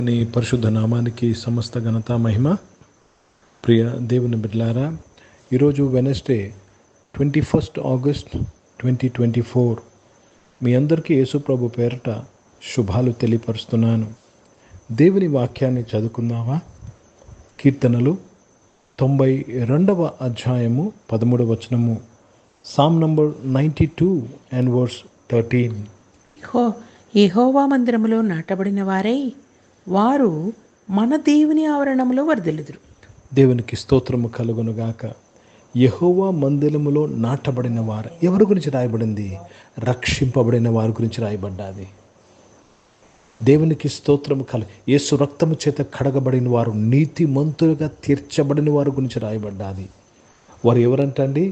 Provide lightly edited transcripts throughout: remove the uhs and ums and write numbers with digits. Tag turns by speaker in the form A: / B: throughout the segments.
A: నీ పరిశుద్ధ నామానికి సమస్త ఘనత మహిమ. ప్రియ దేవుని బిడ్డలారా, ఈరోజు వెనస్డే 21 ఆగస్ట్ 2024 మీ అందరికీ యేసుప్రభు పేరట శుభాలు తెలియపరుస్తున్నాను. దేవుని వాక్యాన్ని చదువుకుందామా? కీర్తనలు 92వ అధ్యాయము 13వ వచనము, సామ్ నంబర్ 92 అండ్ వర్స్ 13.
B: యెహోవా మందిరములో నాటబడిన వారై వారు మన దేవుని ఆవరణములో వర్ధిల్లుదురు.
A: దేవునికి స్తోత్రము కలుగునుగాక. యెహోవా మందిరములో నాటబడిన వారు ఎవరి గురించి రాయబడింది? రక్షింపబడిన వారి గురించి రాయబడ్డాది. దేవునికి స్తోత్రము యేసు రక్తము చేత కడగబడిన వారు, నీతిమంతులుగా తీర్చబడిన వారి గురించి రాయబడ్డాది. వారు ఎవరంటండి?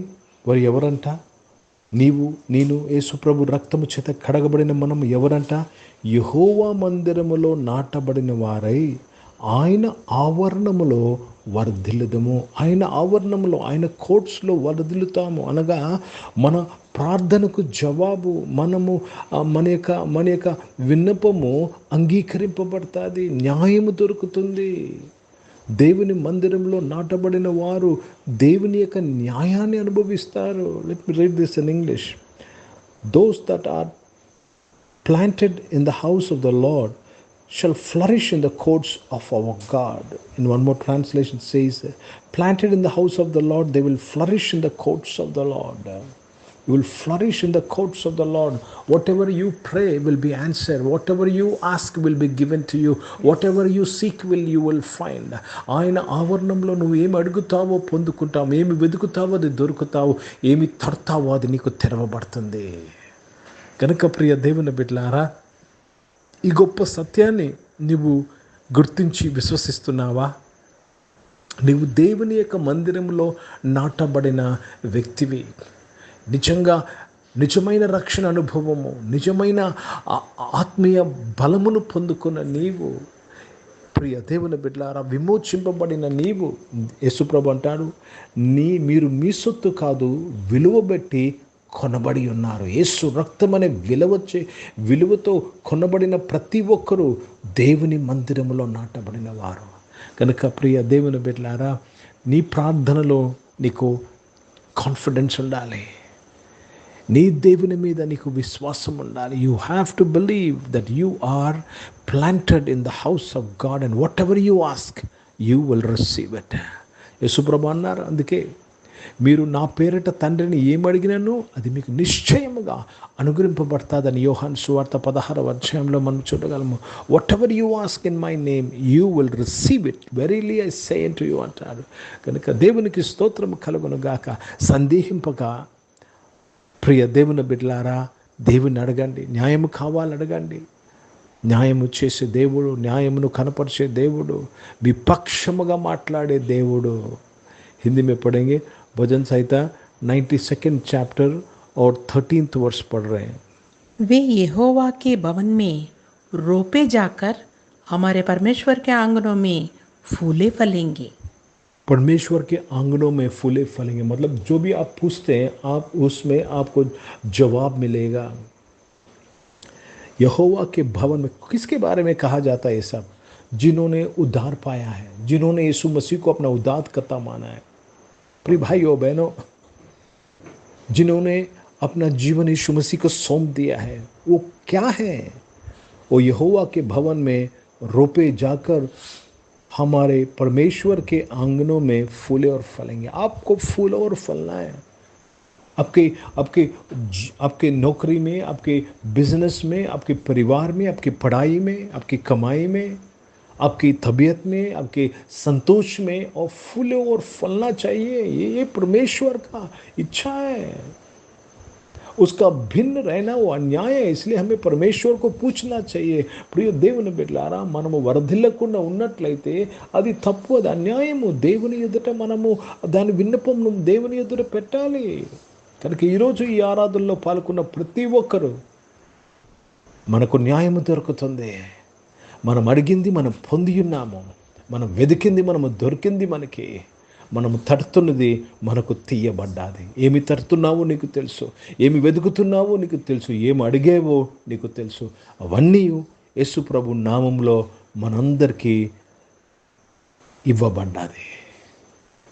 A: వారు ఎవరంట? నీవు నేను యేసుప్రభు రక్తము చేత కడగబడిన మనం ఎవరంట? యెహోవా మందిరములో నాటబడిన వారై ఆయన ఆవరణములో వర్ధిల్లుదము. ఆయన ఆవరణములో, ఆయన కోర్ట్స్లో వర్ధిల్లుతాము. అనగా మన ప్రార్థనకు జవాబు, మన యొక్క విన్నపము అంగీకరింపబడుతుంది, న్యాయము దొరుకుతుంది. దేవుని మందిరంలో నాటబడిన వారు దేవుని యొక్క న్యాయాన్ని అనుభవిస్తారు. Let me read this in English. Those that are planted in the house of the Lord shall flourish in the courts of our God. In one more translation says, planted in the house of the Lord, they will flourish in the courts of the Lord. You will flourish in the courts of the Lord. Whatever you pray will be answered. Whatever you ask will be given to you. Whatever you seek you will find. ఆయన ఆవరణంలో నువ్వు ఏమి అడుగుతావో పొందుకుంటావు, ఏమి వెతుకుతావో అది దొరుకుతావు, ఏమి తడతావో అది నీకు తెరవబడుతుంది. కనుక ప్రియ దేవుని బిడ్డలారా, ఈ గొప్ప సత్యాన్ని నువ్వు గుర్తించి విశ్వసిస్తున్నావా? నీవు దేవుని యొక్క మందిరంలో నాటబడిన వ్యక్తివి. నిజమైన రక్షణ అనుభవము, నిజమైన ఆత్మీయ బలమును పొందుకున్న నీవు, ప్రియ దేవుని బిడ్డలారా, విమోచింపబడిన నీవు, యేసుప్రభు అంటాడు, మీరు మీ సొత్తు కాదు, విలువబెట్టి కొనబడి ఉన్నారు. యేసు రక్తం అనే విలువతో కొనబడిన ప్రతి ఒక్కరూ దేవుని మందిరములో నాటబడిన వారు. కనుక ప్రియ దేవుని బిడ్డలారా, నీ ప్రార్థనలో నీకు కాన్ఫిడెన్స్ ఉండాలి, నీ దేవుని మీద నీకు విశ్వాసం ఉండాలి. You have to believe that you are planted in the house of God and whatever you ask you will receive it. యేసుప్రభు అన్నారు, అందుకే మీరు నా పేరిట తండ్రిని ఏమడిగినను అది మీకు నిశ్చయముగా అనుగ్రహింపబడతాదని యోహాను సువార్త 16వ అధ్యాయంలో మనం చూడగలము. What ever you ask in my name you will receive it, verily I say to you అంటాడు. కనుక దేవునికి స్తోత్రము కలుగును గాక. సందేహింపక ప్రియ దేవుని బిడ్డలారా, దేవుని అడగండి. న్యాయము కావాలడగండి. న్యాయము చేసే దేవుడు, న్యాయమును కనపరిచే దేవుడు, విపక్షముగా మాట్లాడే దేవుడు. हिंदी में पढ़ेंगे, भजन संहिता 92nd चैप्टर और 13th वर्ष पढ़ रहे हैं.
B: वे यहोवा के भवन में रोपे जाकर हमारे परमेश्वर के आंगनों में फूले फलेंगे.
A: परमेश्वर के आंगनों में फूले फलेंगे मतलब जो भी आप पूछते हैं आप उसमें आपको जवाब मिलेगा. यहोवा के भवन में किसके बारे में कहा जाता है? ये सब जिन्होंने उद्धार पाया है, जिन्होंने यीशु मसीह को अपना उद्धारकर्ता माना है. प्रिय भाइयों बहनों, जिन्होंने अपना जीवन यीशु मसीह को सौंप दिया है, वो क्या है? वो यहोवा के भवन में रोपे जाकर हमारे परमेश्वर के आंगनों में फूले और फलेंगे. आपको फूल और फलना है. आपके नौकरी में, आपके बिजनेस में, आपके परिवार में, आपकी पढ़ाई में, आपकी कमाई में, आपकी तबीयत में, आपके संतोष में और फूले और फलना चाहिए. ये परमेश्वर का इच्छा है. उसका भिन्न रहना वो अन्याय है. इसलिए हमें परमेश्वर को पूछना चाहिए. ప్రియ దేవుని బిడ్డలారా, మనము వర్ధిల్లకుండా ఉన్నట్లయితే అది తప్పు, అది అన్యాయము. దేవుని ఎదుట మనము దాని విన్నపమును దేవుని ఎదుట పెట్టాలి. కనుక ఈరోజు ఈ ఆరాధనలో పాల్గొన్న ప్రతి ఒక్కరూ మనకు న్యాయము దొరుకుతుంది. మనం అడిగింది మనం పొంది ఉన్నాము, మనం వెతికింది మనము దొరికింది మనకి. మనము తడుతున్నది మనకు తీయబడ్డాది. ఏమి తడుతున్నావో నీకు తెలుసు, ఏమి వెతుకుతున్నావో నీకు తెలుసు, ఏమి అడిగేవో నీకు తెలుసు. అవన్నీ యేసు ప్రభు నామంలో మనందరికీ ఇవ్వబడ్డాది.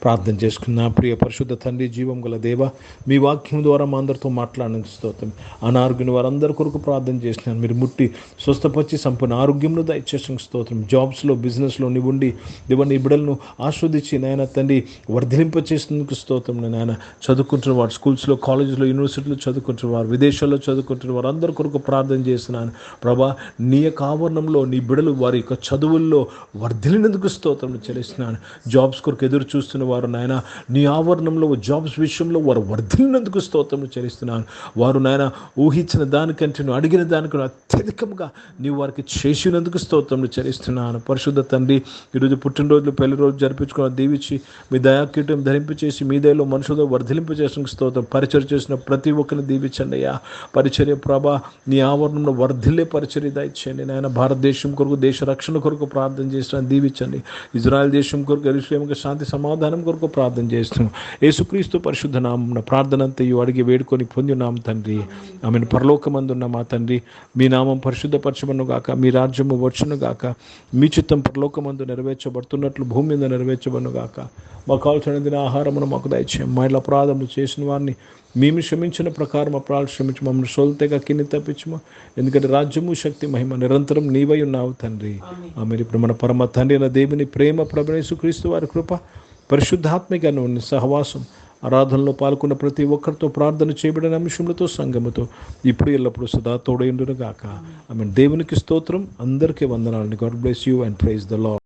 A: ప్రార్థన చేసుకున్న ప్రియ పరిశుద్ధ తండ్రి, జీవం గల దేవ, మీ వాక్యం ద్వారా మా అందరితో మాట్లాడడానికి స్తోత్రం. అనారోగ్యం వారందరి కొరకు ప్రార్థన చేసినాను. మీరు ముట్టి స్వస్థపరిచి సంపూర్ణ ఆరోగ్యంలో దయచేసిన స్తోత్రం. జాబ్స్లో, బిజినెస్లో నీవు ఉండి దేవని బిడ్డలను ఆస్వాదించి నాయన తండ్రి వర్ధిలింపచేసినందుకు స్తోత్రం. నాయన చదువుకుంటున్న వారు, స్కూల్స్లో, కాలేజీలో, యూనివర్సిటీలో చదువుకుంటున్న వారు, విదేశాల్లో చదువుకుంటున్న వారు అందరి కొరకు ప్రార్థన చేస్తున్నాను. ప్రభా, నీ యొక్క ఆవరణంలో నీ బిడ్డలు వారి యొక్క చదువుల్లో వర్ధిలినందుకు స్తోత్రం చెల్లిస్తున్నాను. జాబ్స్ కొరకు ఎదురు చూస్తున్న వారు నాయన నీ ఆవరణంలో జాబ్స్ విషయంలో వారు వర్ధిల్లినందుకు స్తోత్రం చెల్లిస్తున్నాను. వారు నాయన ఊహించిన దానికంటే అడిగిన దానికంటే అత్యధికంగా నీవు వారికి చేసినందుకు స్తోత్రం చెల్లిస్తున్నాను. పరిశుద్ధ తండ్రి, ఈరోజు పుట్టినరోజులు, పెళ్లి రోజు జరిపించుకున్న దీవించి మీ దయాకీటం ధరింపచేసి మీ దయలో మనుషులతో వర్ధిలింపచేసిన స్తోత్రం. పరిచర్య చేసిన ప్రతి ఒక్కరిని దీవించండి అయ్యా. పరిచర్య ప్రభా నీ ఆవరణంలో వర్ధిల్లే పరిచర్య దయచేయండి నాయన. భారతదేశం కొరకు, దేశ రక్షణ కొరకు ప్రార్థన చేసిన దీవించండి. ఇజ్రాయెల్ దేశం కొరకు, యెరూషలేముకు శాంతి సమాధానం కొరకు ప్రార్థన చేస్తున్నాం. యేసుక్రీస్తు పరిశుద్ధ నామమున ప్రార్థన అంతయు అడిగి వేడుకొని పొందినాం తండ్రి. ఆమెను. పరలోకమందున్న మా తండ్రి, మీ నామం పరిశుద్ధపరచబడును గాక, మీ రాజ్యము వచ్చును గాక, మీ చిత్తం పరలోకమందు నెరవేర్చబడుతున్నట్లు భూమి మీద నెరవేర్చబడును గాక. మాకు కావాల్సిన దిన ఆహారమును మాకు దయచేయం. మా ఇళ్ళ అపరాధములు చేసిన వారిని మేము క్షమించిన ప్రకారం అపరాధులు క్షమించి మమ్మల్ని సోల్తేగా కింది తప్పించము. ఎందుకంటే రాజ్యము, శక్తి, మహిమ నిరంతరం నీవై ఉన్నావు తండ్రి. ఆమె. ఇప్పుడు మన పరమ తండ్రి అయిన దేవుని ప్రేమ, ప్రభువైన యేసుక్రీస్తు వారి కృప, పరిశుద్ధాత్మిక సహవాసం, ఆరాధనలో పాల్గొన్న ప్రతి ఒక్కరితో, ప్రార్థన చేయబడిన అంశములతో, సంఘముతో ఇప్పుడు ఎల్లప్పుడూ సదా తోడైండును గాక. ఆమె. దేవునికి స్తోత్రం. అందరికీ వందనాలండి. God bless you and praise the lord.